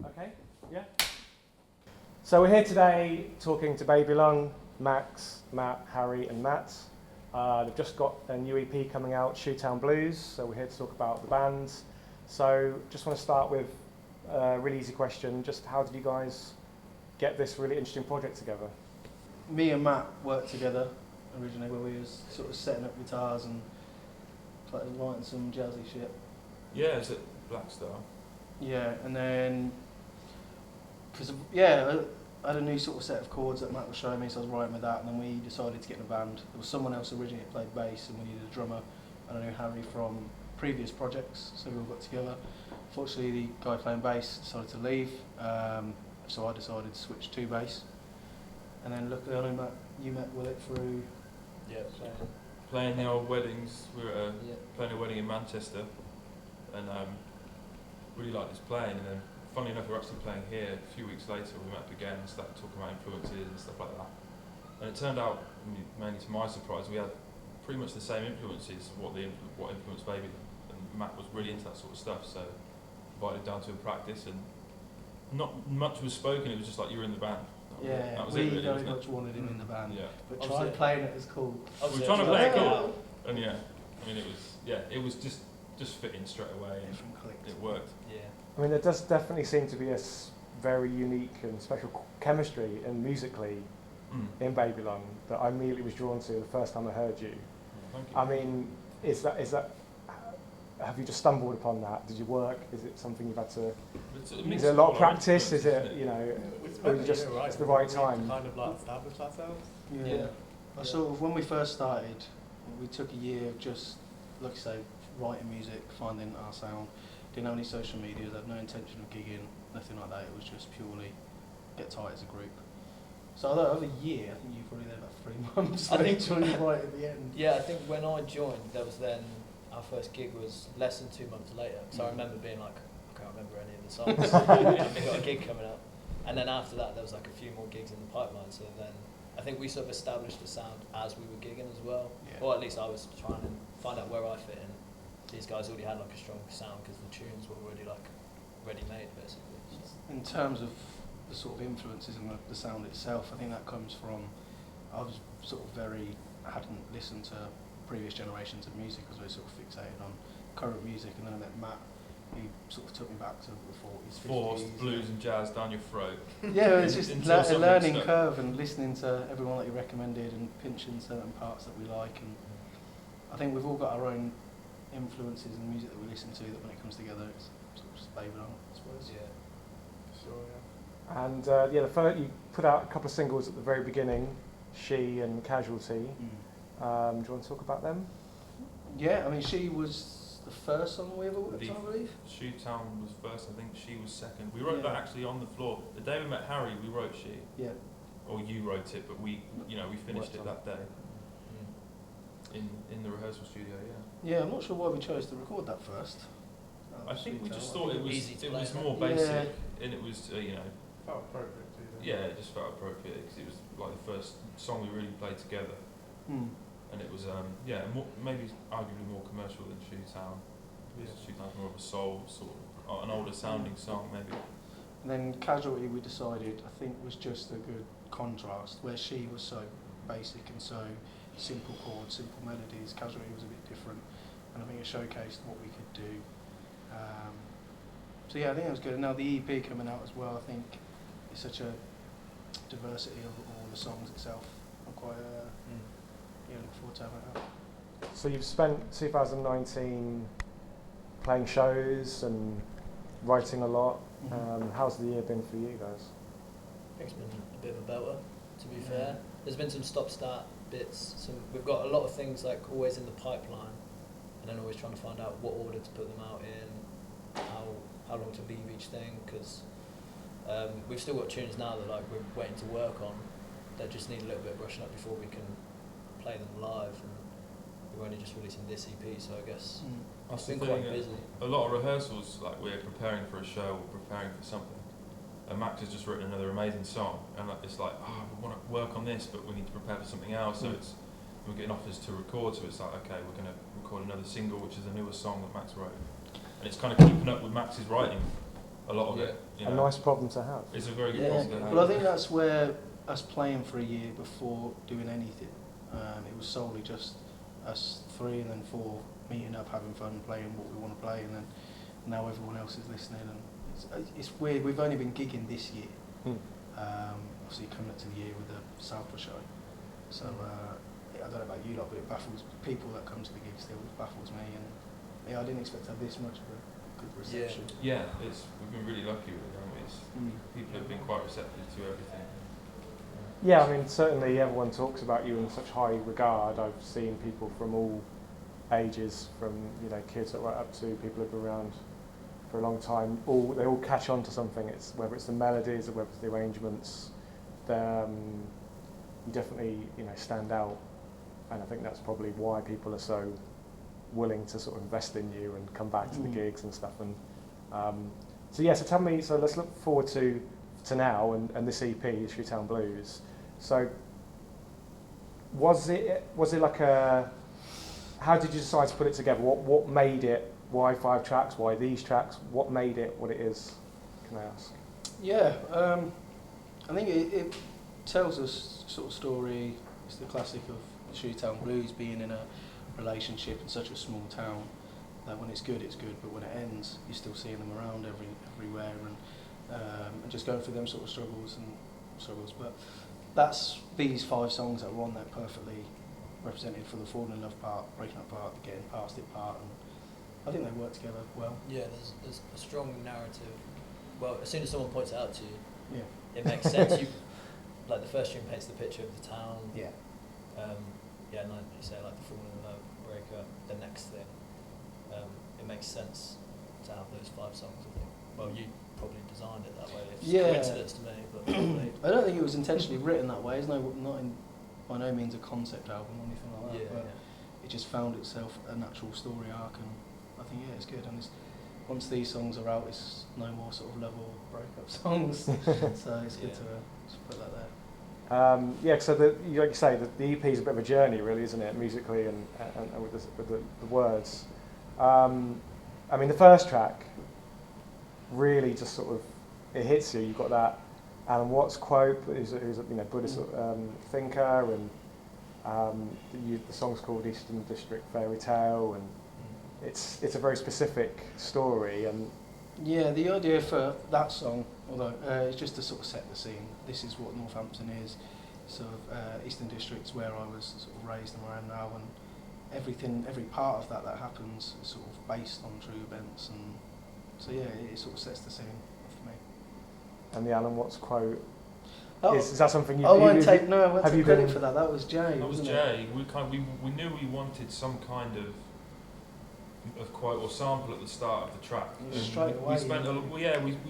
Okay, yeah. So we're here today talking to Babylon, Max, Matt, Harry and Matt. They've just got a new EP coming out, Shoetown Blues, so we're here to talk about the band. So just want to start with a really easy question, just how did you guys get this really interesting project together? Me and Matt worked together originally where we was sort of setting up guitars and like writing some jazzy shit. Yeah, it's at Black Star. Yeah, and then I had a new sort of set of chords that Matt was showing me, so I was writing with that, and then we decided to get in a band. There was someone else originally that played bass, and we needed a drummer, and I knew Harry from previous projects, so we all got together. Fortunately, the guy playing bass decided to leave, so I decided to switch to bass. And then luckily, I know Matt, you met Willett through Playing the old weddings. We were playing a wedding in Manchester, and really liked his playing. And then, funnily enough, we were actually playing here a few weeks later. We met up again and started talking about influences and stuff like that. And it turned out, mainly to my surprise, we had pretty much the same influences. What influenced Baby, and Matt was really into that sort of stuff. So invited down to a practice, and not much was spoken. It was just like, you were in the band. That was we it, really, very much wanted him in the band, but Obviously, trying playing it was cool. We were trying to play it cool, and it was just fitting straight away, and it worked. Yeah. I mean, there does definitely seem to be a very unique and special chemistry and musically in Babylon that I immediately was drawn to the first time I heard you. Thank you. I mean, is that have you just stumbled upon that? Did you work? Is it something you've had to? Is it a lot of practice? Is it, you know, or is it just it's the right time? Kind of like establish ourselves. Yeah. I sort of, when we first started, we took a year of just, like I say, writing music, finding our sound. Didn't have any social media, had no intention of gigging, nothing like that. It was just purely get tight as a group. So although over a year, I think you were probably there about 3 months. I think joined right at the end. Yeah, I think when I joined, there was then our first gig was less than 2 months later. So I remember being like, I can't remember any of the songs. We got a gig coming up, and then after that, there was like a few more gigs in the pipeline. So then I think we sort of established the sound as we were gigging as well, or at least I was trying to find out where I fit in. These guys already had like a strong sound because the tunes were already like ready made, basically. So. In terms of the sort of influences and the sound itself, I think that comes from, I was sort of hadn't listened to previous generations of music, because I was sort of fixated on current music, and then I met Matt, who sort of took me back to the 40s, 50s. Forced blues and jazz down your throat. Yeah, it's just a learning curve, and listening to everyone that you recommended and pinching certain parts that we like, and I think we've all got our own influences in the music that we listen to, that when it comes together it's sort of just Babylon, I suppose. Yeah. Sure, yeah. And you put out a couple of singles at the very beginning, She and Casualty. Do you want to talk about them? Yeah, I mean, She was the first song we ever worked on, I believe. Shoetown was first, I think She was second. We wrote that actually on the floor. The day we met Harry, we wrote She. Yeah. Or you wrote it, but we finished it that day. In the rehearsal studio, Yeah, I'm not sure why we chose to record that first. I think we just thought it was more Yeah. basic, and it was Felt appropriate to them. yeah, it just felt appropriate because it was like the first song we really played together, and it was maybe arguably more commercial than Shoetown. Shoetown's more of a soul sort of an older sounding song maybe. And then Casualty, we decided, I think, was just a good contrast, where She was so basic and so simple chords, simple melodies. Casualty was a bit different, and I think it showcased what we could do. So yeah, I think it was good. And now the EP coming out as well, I think it's such a diversity of all the songs itself. I'm quite looking forward to having it out. So you've spent 2019 playing shows and writing a lot. How's the year been for you guys? I think it's been a bit of a belter, to be fair. There's been some stop-start bits. We've got a lot of things like always in the pipeline, and then always trying to find out what order to put them out in, how long to leave each thing, because we've still got tunes now that like we're waiting to work on that just need a little bit of brushing up before we can play them live, and we're only just releasing this EP, so I guess it's been quite busy. A lot of rehearsals, like we're preparing for a show or preparing for something, and Max has just written another amazing song, and it's like, we want to work on this, but we need to prepare for something else, so we're getting offers to record, so it's like, okay, we're going to record another single, which is a newer song that Max wrote, and it's kind of keeping up with Max's writing a lot of it. You A know. nice problem to have. It's a very good Yeah. problem to have. Well, I think that's where us playing for a year before doing anything, it was solely just us three and then four meeting up, having fun, playing what we want to play, and then now everyone else is listening. And it's weird. We've only been gigging this year. Obviously coming up to the year with the Southwood show. So I don't know about you lot, but it baffles people that come to the gig still. It baffles me, and I didn't expect to have this much of a good reception. Yeah, we've been really lucky with it, haven't we? People have been quite receptive to everything. Yeah, I mean, certainly everyone talks about you in such high regard. I've seen people from all ages, from kids right up to people who've been around for a long time. They all catch on to something. It's whether it's the melodies or whether it's the arrangements. You definitely stand out, and I think that's probably why people are so willing to sort of invest in you and come back to the gigs and stuff. And so tell me. So let's look forward to now and this EP, Shoetown Blues. So was it like a? How did you decide to put it together? What made it? Why 5 tracks? Why these tracks? What made it what it is? Can I ask? Yeah, I think it tells us sort of story. It's the classic of Shoetown Blues, being in a relationship in such a small town that when it's good, but when it ends, you're still seeing them around everywhere, and just going through them sort of struggles. But that's these 5 songs that were on there perfectly represented for the falling in love part, breaking up part, the getting past it part, and I think they work together well. Yeah, there's a strong narrative. Well, as soon as someone points it out to you, Yeah. it makes sense. Like the first tune paints the picture of the town. Yeah. And like you say, like the falling in love, break up, the next thing. It makes sense to have those 5 songs, I think. Well, you probably designed it that way. It's coincidence to me, but probably. I don't think it was intentionally written that way. It's by no means a concept album or anything like that. But it just found itself a natural story arc, and I think it's good. And once these songs are out, it's no more sort of level breakup songs. So it's good to put that there. So like you say, the EP is a bit of a journey, really, isn't it, musically and with the words. I mean, the first track really just sort of it hits you. You've got that Alan Watts quote, who's a Buddhist thinker, and the song's called Eastern District Fairy Tale, and it's a very specific story. And yeah, the idea for that song, although it's just to sort of set the scene. This is what Northampton is, sort of Eastern District's where I was sort of raised and where I am now, and every part of that happens is sort of based on true events, and so it sort of sets the scene for me. And the Alan Watts quote, is that something you? I won't take credit for that. That was Jay. That was Jay. We knew we wanted some kind of quote or sample at the start of the track. Straight away. We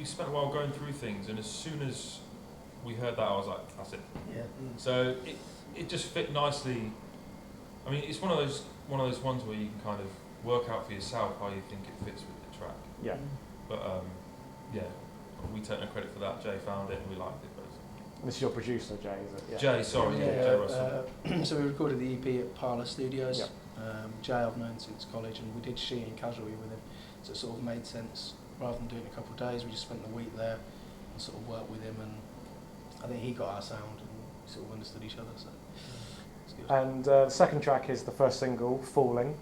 spent a while going through things, and as soon as we heard that, I was like, that's it. Yeah. So it just fit nicely. I mean, it's one of those ones where you can kind of work out for yourself how you think it fits with the track. Yeah. But we take no credit for that. Jay found it and we liked it. Basically. This is your producer, Jay, is it? Yeah. Jay, sorry, Jay Russell. So we recorded the EP at Parlour Studios. Yep. Jay I've known since college, and we did Sheehan casually with him, so it sort of made sense. Rather than doing it a couple of days, we just spent the week there and sort of worked with him, and I think he got our sound and we sort of understood each other. So it's good. And the second track is the first single, Falling.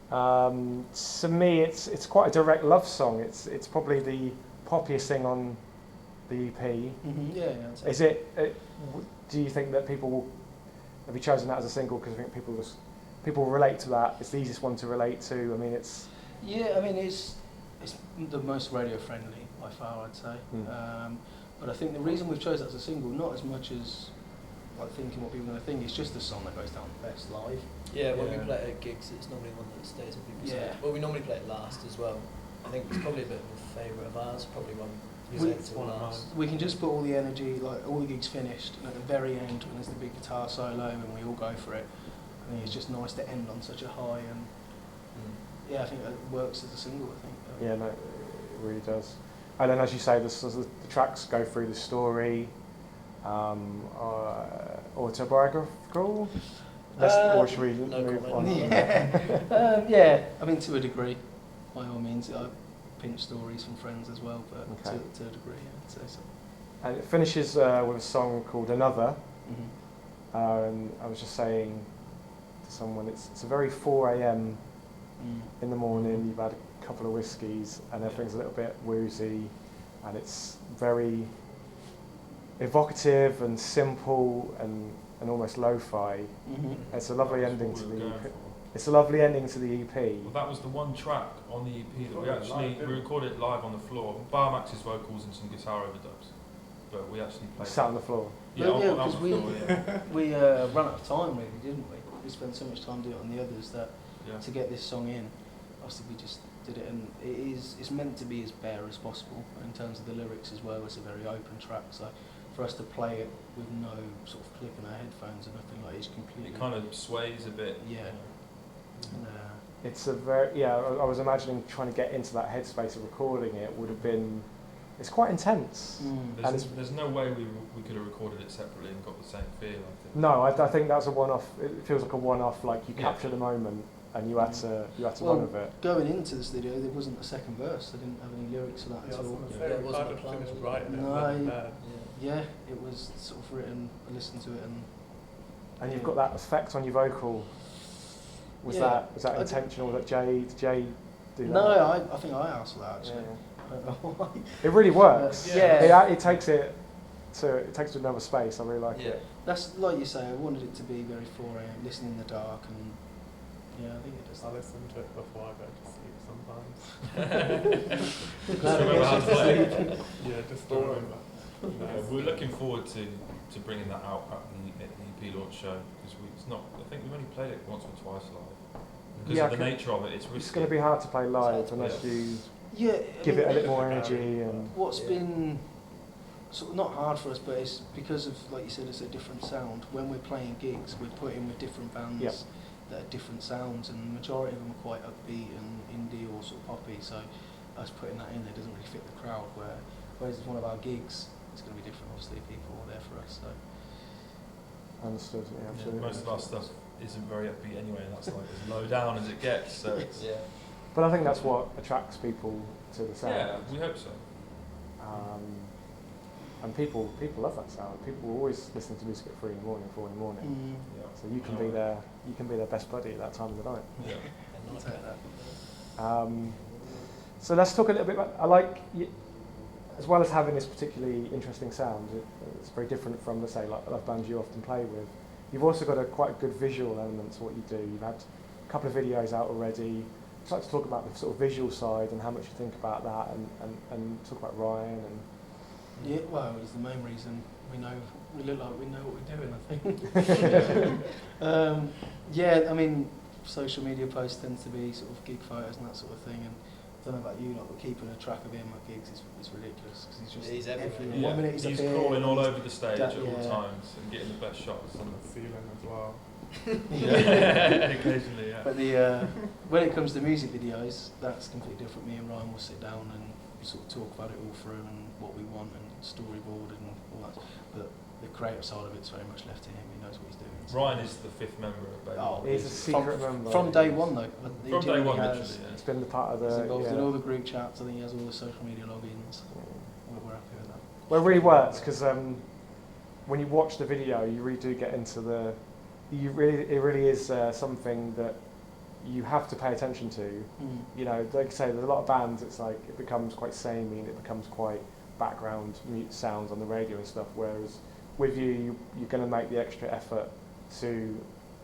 To me, it's quite a direct love song. It's probably the poppiest thing on the EP. Mm-hmm. Yeah. Is it? Do you think that have you chosen that as a single because I think people relate to that? It's the easiest one to relate to. I mean, it's. Yeah, I mean it's the most radio friendly by far, I'd say. But I think the reason we've chosen that as a single, not as much as like thinking what people are going to think, it's just the song that goes down best live. Yeah, when we play it at gigs, it's normally one that stays in people's head. Well, we normally play it last as well. I think it's probably a bit of a favourite of ours, probably one last. We can just put all the energy, like all the gigs finished, and at the very end when there's the big guitar solo and we all go for it, I think it's just nice to end on such a high, and I think it works as a single, I think. Yeah, no, it really does. And then, as you say, the tracks go through the story, autobiographical. Or should we move on? Yeah, I mean, to a degree, by all means. pinch stories from friends as well, but Okay. to a degree, I'd say so. And it finishes with a song called Another. Mm-hmm. And I was just saying to someone, it's a very 4 a.m. in the morning. You've had a couple of whiskies and everything's a little bit woozy, and it's very evocative and simple and almost lo-fi. Mm-hmm. It's a lovely That's ending what to we were the going EP. for. It's a lovely ending to the EP. Well, that was the one track on the EP that we Oh, actually live, didn't we we? recorded it live on the floor. Bar Max's vocals and some guitar overdubs, but we actually played. Sat on the floor. Yeah, Well, yeah, on the 'cause floor, yeah. We ran out of time, really, didn't we? We spent so much time doing it on the others that Yeah. to get this song in, obviously we just did it, and it's meant to be as bare as possible in terms of the lyrics as well. It's a very open track, so for us to play it with no sort of click in our headphones or nothing like it's completely. It kind of sways a bit. Yeah. And, It's a very, I was imagining trying to get into that headspace of recording it would have been, it's quite intense. And There's no way we could have recorded it separately and got the same feel. I think. No, I think that's a one-off. It feels like a one-off. Like you Yeah. capture the moment and you had to run with it. Going into the studio, there wasn't a second verse. I didn't have any lyrics for that Yeah, I at was all. going to Yeah, say, it we wasn't kind a of plan, finished was it? writing it, No, and then, Yeah, it was sort of written. I listened to it and. And you've got that effect on your vocal. Was Yeah. that I intentional? Was that Jay? Did Jay do that? No, I think I asked for that actually. Yeah. I don't know why. It really works. Yeah. It takes it to another space. I really like it. That's like you say. I wanted it to be very 4 a.m. listening in the dark, and yeah, I think it does. I listen to it before I go to sleep sometimes. Just remember how to play it. Yeah, just to Boring. remember. Yeah, we're looking forward to bringing that out at the EP launch show because it's not. I think we've only played it once or twice live. Because Yeah, of the nature of it, it's risky. It's going to be hard to play live It's unless yeah. you Yeah, give it a little more Yeah. energy and. What's Yeah. been sort of not hard for us, but it's because of, like you said, it's a different sound. When we're playing gigs, we're put in with different bands Yep. that are different sounds, and the majority of them are quite upbeat and indie or sort of poppy. So us putting that in there doesn't really fit the crowd. Whereas it's one of our gigs, it's going to be different. Obviously, people are there for us. So Understood. Yeah, absolutely. Most of our stuff isn't very upbeat anyway, and that's like as low down as it gets. So it's, Yeah. But I think that's what attracts people to the sound. yeah, we hope so. And people love that sound. People always listen to music at 3 in the morning, 4 in the morning. Yeah. So you can be their best buddy at that time of the night. Yeah. And not take that. So let's talk a little bit about, as well as having this particularly interesting sound, it's very different from, let's say, like other bands you often play with. You've also got a quite good visual element to what you do. You've had a couple of videos out already. I'd like to talk about the sort of visual side and how much you think about that, and talk about Ryan and. yeah, well, it's the main reason we look like we know what we're doing. I think. Yeah, I mean, social media posts tend to be sort of gig photos and that sort of thing, and I don't know about you, like, but keeping a track of him at gigs is ridiculous because he's just He's everywhere. Yeah. 1 minute he's, He's up here, crawling all and over the stage that- at all yeah. times and getting the best shots. On the ceiling as well. Yeah, occasionally, yeah. But when it comes to music videos, that's completely different. Me and Ryan will sit down and sort of talk about it all through and what we want and storyboard and all that. But the creative side of it's very much left to him. He knows what he's doing. So. Ryan is the 5th member of Baby. Oh, He's a secret member. From day one, though. He From day genuinely one, has- literally, It's been the part of He's the. involved in Yeah. all the group chats. I think he has all the social media logins. We're happy with that. Well, it really works because when you watch the video, you really do get into the. It really is something that you have to pay attention to. You know, like I say, there's a lot of bands. It's like it becomes quite samey and it becomes quite background mute sounds on the radio and stuff. Whereas with you, you're going to make the extra effort to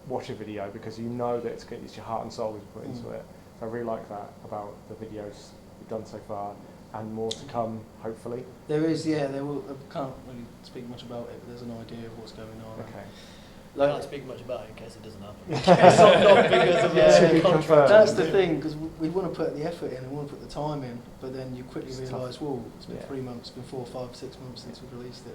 watch a video because you know that it's your heart and soul is put into it. So I really like that about the videos you've done so far, and more to come, hopefully. There is, yeah. There will. I can't really speak much about it, but there's an idea of what's going on. Okay. I can't speak much about it in case it doesn't happen. Not because of Yeah, to be contract. confirmed. That's the thing, because we want to put the effort in and we want to put the time in, but then you quickly It's tough. realise, well, it's been Yeah. 3 months, it's been 4, 5, 6 months since we've released it.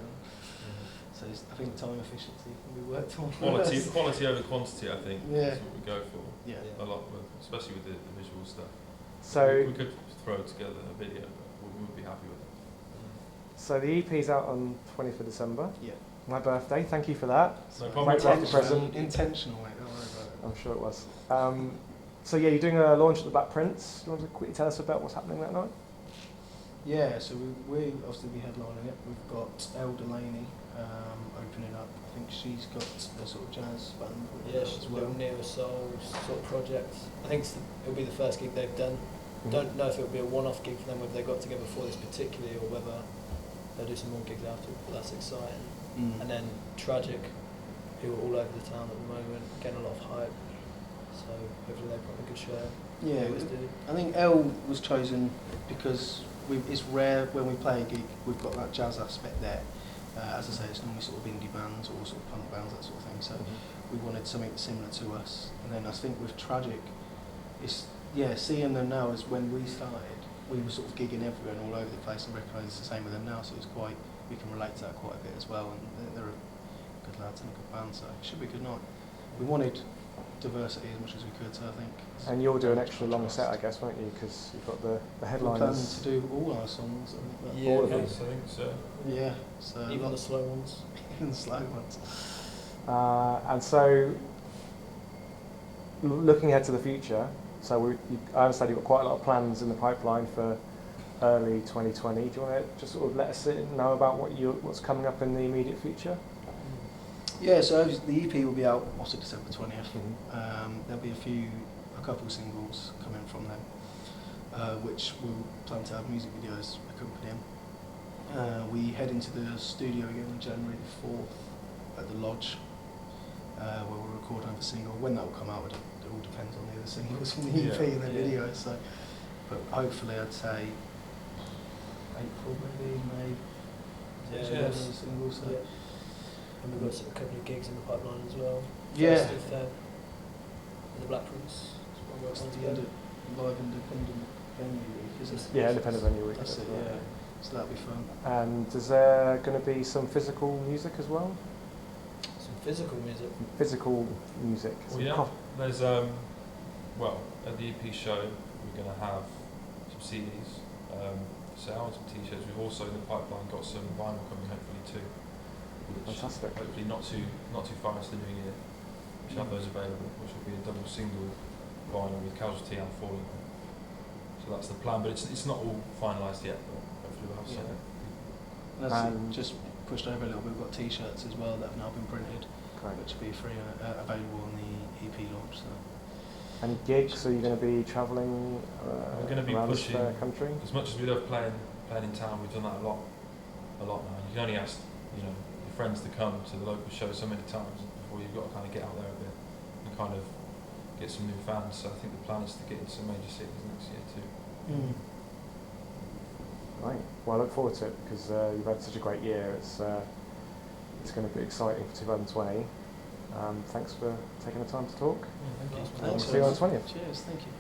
So I think time efficiency can be worked on. Quality over quantity, I think, Yeah. is what we go for Yeah. a lot, especially with the visual stuff. So we could throw together a video, but we would be happy with it. So the EP's out on 20th of December. Yeah. My birthday. Thank you for that. No problem. Great birthday present. Intentional, mate. Don't worry about it. I'm sure it was. So yeah, you're doing a launch at the Black Prince. Do you want to quickly tell us about what's happening that night? Yeah, so we obviously be headlining it. We've got Elle Delaney opening up. I think she's got a sort of jazz band Yeah, as she's a well. Nnew soul sort of project. I think it'll be the first gig they've done. Don't know if it'll be a one-off gig for them, whether they got together for this particularly, or whether they'll do some more gigs after. But that's exciting. Mm. And then Tragic, who are all over the town at the moment, getting a lot of hype. So hopefully they put on a good show. Yeah, They always do. I think Elle was chosen because it's rare when we play a gig, we've got that jazz aspect there. As I say, it's normally sort of indie bands or sort of punk bands, that sort of thing. So we wanted something similar to us. And then I think with Tragic, it's, yeah, seeing them now is when we started, we were sort of gigging everywhere and all over the place, and recognise it's the same with them now. So it's quite, we can relate to that quite a bit as well. And they're a good lads and a good band, so it should be a good night. We wanted diversity as much as we could, so I think. And you'll do an extra long set, I guess, won't you? Because you've got the We're headliners. planning to do all our songs. I think that- Yeah, all of them. Yes, I think so. Yeah, so Even the slow ones. even the slow ones. And so, looking ahead to the future, so I understand you've got quite a lot of plans in the pipeline for early 2020. Do you want to just sort of let us know about what's coming up in the immediate future? Yeah, so the EP will be out also December 20th. There'll be a couple singles coming from them, which we'll plan to have music videos accompanying. We head into the studio again on January the 4th at the Lodge, where we'll record another single. When that will come out, it all depends on the other singles from the EP and the video. So, but hopefully, I'd say April, maybe May. Yeah, Another single. So. Yeah. And we've got a couple of gigs in the pipeline as well. Yeah. First of Feb, the Black Prince. It's the live independent venue week, isn't it? Yeah, independent venue week. That's it, right. yeah. So that'll be fun. And is there going to be some physical music as well? Some physical music. Physical music. Well, some yeah. co- There's well, at the EP show we're going to have some CDs, sales, some T-shirts. We've also in the pipeline got some vinyl coming hopefully too. Which Fantastic. hopefully not too far into the new year. We should have those available, which will be a double single vinyl with Casualty and Falling. So that's the plan, but it's not all finalised yet. But hopefully we'll have something. And that's it, just pushed over a little bit. We've got T-shirts as well that have now been printed, Great. which will be free available on the EP launch. So. Any gigs? Are you going to be travelling We're going to be around pushing the country? as much as we love playing in town. We've done that a lot now. You can only ask your friends to come to the local show so many times before you've got to kind of get out there a bit and kind of get some new fans. So I think the plan is to get into some major cities next year too. Right. Well, I look forward to it because you've had such a great year. It's going to be exciting for 2020. Thanks for taking the time to talk. Thank you. Thanks. See you on the 20th. Cheers. Thank you.